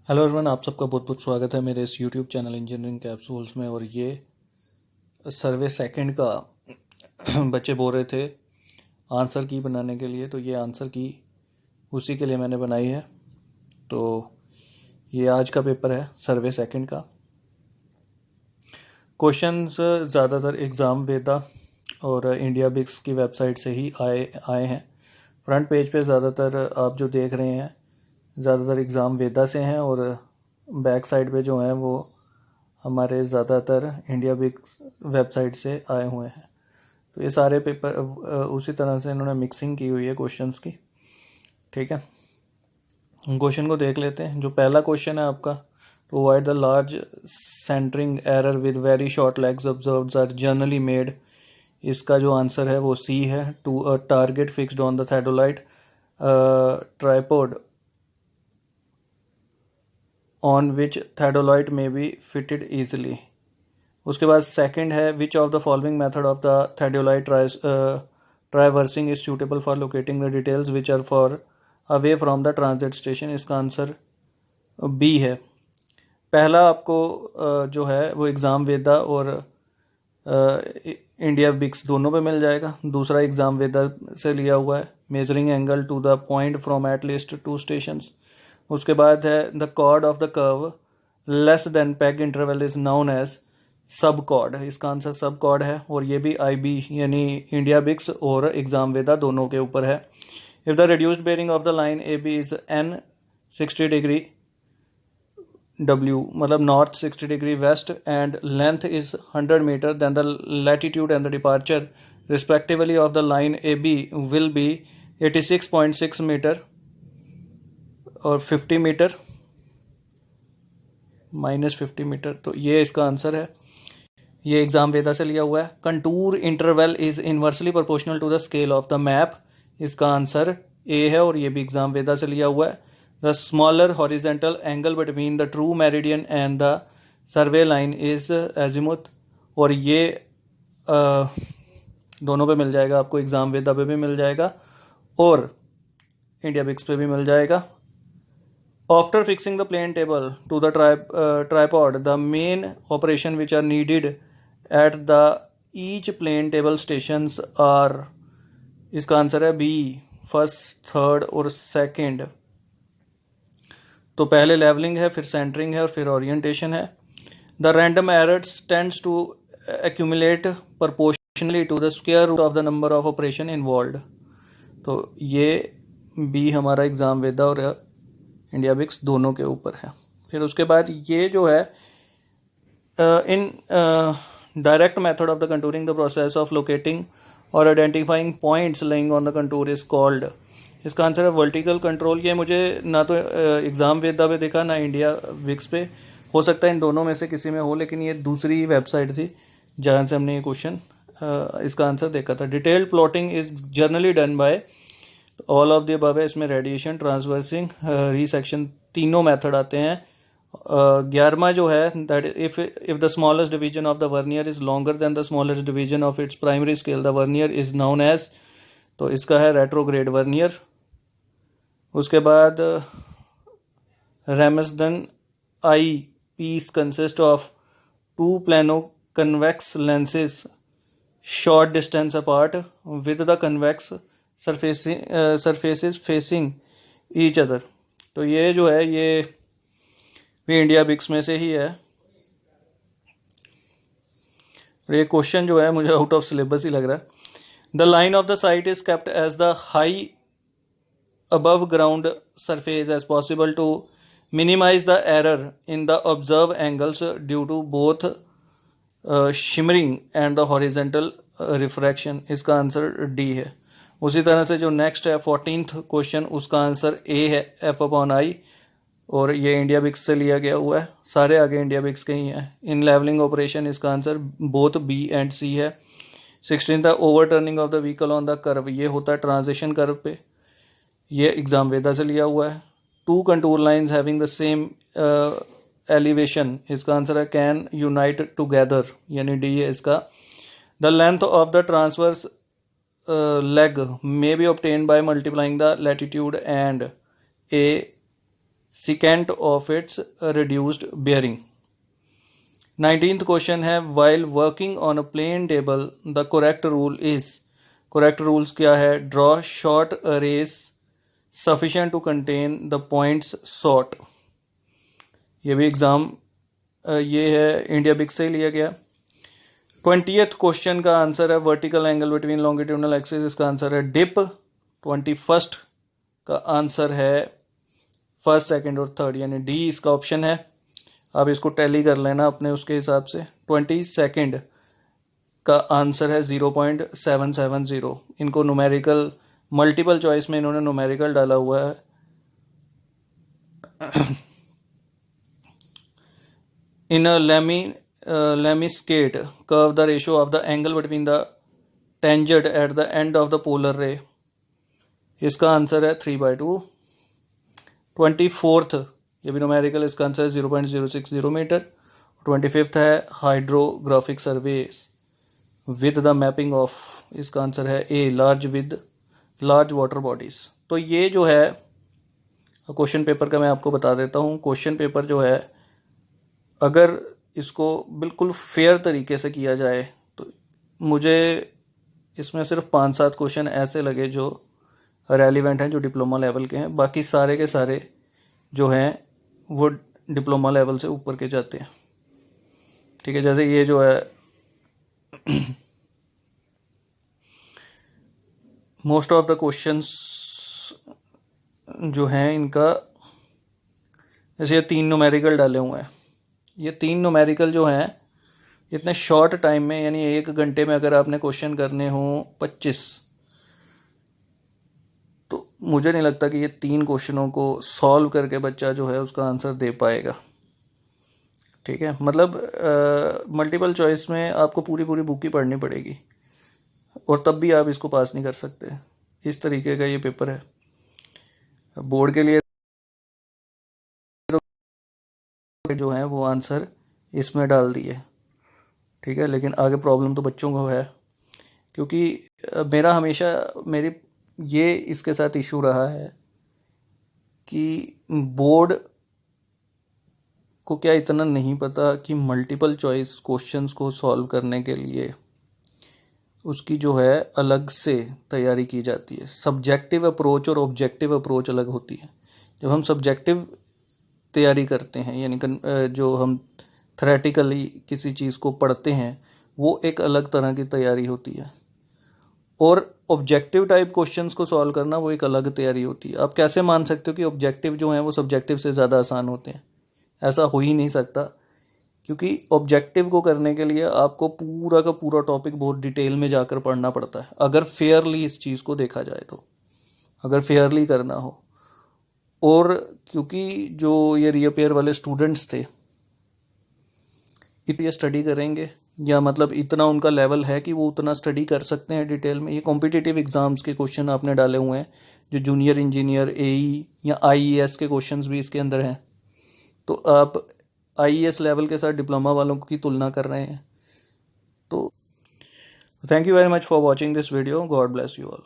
Hello everyone, आप सबका बहुत बहुत स्वागत है मेरे इस यूट्यूब चैनल इंजीनियरिंग कैप्सूल्स में। और ये सर्वे सेकंड का बच्चे बोल रहे थे आंसर की बनाने के लिए, तो ये आंसर की उसी के लिए मैंने बनाई है। तो ये आज का पेपर है सर्वे सेकंड का। क्वेश्चंस ज़्यादातर एग्ज़ाम वेदा और इंडिया बिक्स की वेबसाइट से ही आए हैं। फ्रंट पेज पे ज़्यादातर आप जो देख रहे हैं ज़्यादातर एग्ज़ाम वेदा से हैं, और बैक साइड पे जो हैं वो हमारे ज़्यादातर इंडिया बिक्स वेबसाइट से आए हुए हैं। तो ये सारे पेपर उसी तरह से इन्होंने मिक्सिंग की हुई है क्वेश्चंस की। ठीक है, क्वेश्चन को देख लेते हैं। जो पहला क्वेश्चन है आपका, to avoid the large centering error with very short legs observed are generally made. इसका जो आंसर है वो सी है। To a target fixed on the theodolite tripod on which theodolite may be fitted easily. उसके बाद second है, which of the following method of the theodolite traversing is suitable for locating the details which are far away from the transit station. इसका answer B है। पहला आपको जो है वो एग्ज़ाम वेदा और इंडिया बिक्स दोनों पे मिल जाएगा। दूसरा एग्ज़ाम वेदा से लिया हुआ है, measuring angle to the point from at least 2 stations. उसके बाद है, the chord of the curve less than peg interval is known as sub chord. इसका आंसर सब कॉर्ड है, और ये भी IB यानी इंडिया बिक्स और एग्ज़ाम वेदा दोनों के ऊपर है। If the reduced bearing of the line AB is N 60 degree W मतलब north 60 degree west and length is 100 metre, then the latitude and the departure respectively of the line AB will be 86.6 metre और 50 metre -50 metre. तो ये इसका answer है। ये exam वेदा से लिया हुआ है। Contour interval is inversely proportional to the scale of the map. इसका आंसर ए है, और ये भी एग्ज़ाम वेदा से लिया हुआ है। The smaller horizontal angle between the true meridian and the survey line is azimuth, और ये दोनों पे मिल जाएगा आपको। एग्ज़ाम वेदा पे भी मिल जाएगा और इंडिया बिक्स पे भी मिल जाएगा। After fixing the plane table to the tripod, the main operation which are needed at the each plane table stations are, इसका आंसर है बी, फर्स्ट, थर्ड और सेकंड। तो पहले लेवलिंग है, फिर सेंटरिंग है और फिर ओरिएंटेशन है। The random errors tends to accumulate proportionally to the square root of the number of operation involved। तो ये बी हमारा एग्ज़ाम वेदा और इंडिया बिक्स दोनों के ऊपर है। फिर उसके बाद ये जो है, in direct method of the contouring the process of locating और identifying points lying on the contour is called. इसका आंसर है वर्टिकल कंट्रोल। ये मुझे ना तो एग्ज़ाम वेदा पे देखा ना इंडिया बिक्स पे, हो सकता है इन दोनों में से किसी में हो, लेकिन ये दूसरी वेबसाइट थी जहाँ से हमने ये क्वेश्चन इसका आंसर देखा था। Detailed plotting is generally done by all of the above है। इसमें रेडिएशन, ट्रांसवर्सिंग, रीसेक्शन तीनों मेथड आते हैं। 11वां जो है, that if the smallest division of the vernier is longer than the smallest division of its primary scale, the vernier is known as, तो इसका है रेट्रोग्रेड वर्नियर। उसके बाद Ramsden eyepiece consist of 2 plano convex lenses short distance apart with the convex surfaces facing each other. तो ये जो है ये भी इंडिया बिक्स में से ही है। ये क्वेश्चन जो है मुझे आउट ऑफ सिलेबस ही लग रहा है। The line of the sight is kept as the high above ground surface as possible to minimize the error in the observed angles due to both shimmering and the horizontal refraction। इसका answer D है। उसी तरह से जो next है 14th question, उसका answer A है, F/I, और ये इंडिया बिक्स से लिया गया हुआ है। सारे आगे इंडिया बिक्स के ही हैं। इन लेवलिंग ऑपरेशन इसका आंसर बोथ बी एंड सी है। 16th है, over turning of the vehicle on the curve, ये होता है ट्रांजिशन कर्व पे, ये एग्ज़ाम वेदा से लिया हुआ है। 2 contour lines having the same elevation, इसका आंसर है कैन यूनाइट टुगेदर, यानी डी है इसका। The length of the transverse leg may be obtained by multiplying the latitude and a secant of its reduced bearing. 19th question है while working on a plane table the correct rule is, correct rules क्या है? draw short arrays sufficient to contain the points sought. ये भी exam ये है India big से ही लिया गया. 20th क्वेश्चन का आंसर है vertical angle between longitudinal axis, इसका आंसर है डिप. 21st का आंसर है फर्स्ट, सेकंड और थर्ड, यानी डी इसका ऑप्शन है. आप इसको टैली कर लेना अपने उसके हिसाब से. 22nd का आंसर है 0.770. इनको न्यूमेरिकल मल्टीपल चॉइस में इन्होंने न्यूमेरिकल डाला हुआ है. In a lemniscate curve, the ratio of the angle between the tangent at the end of the polar ray, इसका आंसर है 3/2. 24th ये भी न्यूमेरिकल, इसका आंसर है 0.060 मीटर. 25th है hydrographic surveys with the mapping of, इसका answer है a large with large water bodies. तो ये जो है क्वेश्चन पेपर का मैं आपको बता देता हूँ. क्वेश्चन पेपर जो है अगर इसको बिल्कुल फेयर तरीके से किया जाए तो मुझे इसमें सिर्फ 5-7 क्वेश्चन ऐसे लगे जो रेलिवेंट हैं, जो डिप्लोमा लेवल के हैं. बाकी सारे के सारे जो हैं वो डिप्लोमा लेवल से ऊपर के जाते हैं. ठीक है, जैसे ये जो है मोस्ट ऑफ द क्वेश्चंस जो हैं इनका, जैसे ये 3 न्यूमेरिकल डाले हुए हैं. ये 3 न्यूमेरिकल जो हैं इतने शॉर्ट टाइम में, यानी 1 घंटे में अगर आपने क्वेश्चन करने हों 25, तो मुझे नहीं लगता कि ये 3 क्वेश्चनों को सॉल्व करके बच्चा जो है उसका आंसर दे पाएगा. ठीक है, मतलब मल्टीपल चॉइस में आपको पूरी बुक ही पढ़नी पड़ेगी और तब भी आप इसको पास नहीं कर सकते. इस तरीके का ये पेपर है. बोर्ड के लिए जो है वो आंसर इसमें डाल दिए. ठीक है, लेकिन आगे प्रॉब्लम तो बच्चों को है, क्योंकि मेरा हमेशा मेरी ये इसके साथ इशू रहा है कि बोर्ड को क्या इतना नहीं पता कि मल्टीपल चॉइस क्वेश्चंस को सॉल्व करने के लिए उसकी जो है अलग से तैयारी की जाती है. सब्जेक्टिव अप्रोच और ऑब्जेक्टिव अप्रोच अलग होती है. जब हम सब्जेक्टिव तैयारी करते हैं, यानी जो हम थ्योरेटिकली किसी चीज़ को पढ़ते हैं, वो एक अलग तरह की तैयारी होती है. और ऑब्जेक्टिव टाइप क्वेश्चंस को सॉल्व करना वो एक अलग तैयारी होती है. आप कैसे मान सकते हो कि ऑब्जेक्टिव जो हैं वो सब्जेक्टिव से ज़्यादा आसान होते हैं? ऐसा हो ही नहीं सकता, क्योंकि ऑब्जेक्टिव को करने के लिए आपको पूरा का पूरा टॉपिक बहुत डिटेल में जाकर पढ़ना पड़ता है, अगर फेयरली इस चीज़ को देखा जाए तो, अगर फेयरली करना हो. और क्योंकि जो ये रीअपेयर वाले स्टूडेंट्स थे इतनी स्टडी करेंगे, या मतलब इतना उनका लेवल है कि वो उतना स्टडी कर सकते हैं डिटेल में. ये कॉम्पिटिटिव एग्जाम्स के क्वेश्चन आपने डाले हुए हैं, जो जूनियर इंजीनियर, एई या आईईएस के क्वेश्चंस भी इसके अंदर हैं. तो आप आईईएस लेवल के साथ डिप्लोमा वालों की तुलना कर रहे हैं. तो thank you very much for watching this video. God bless you all.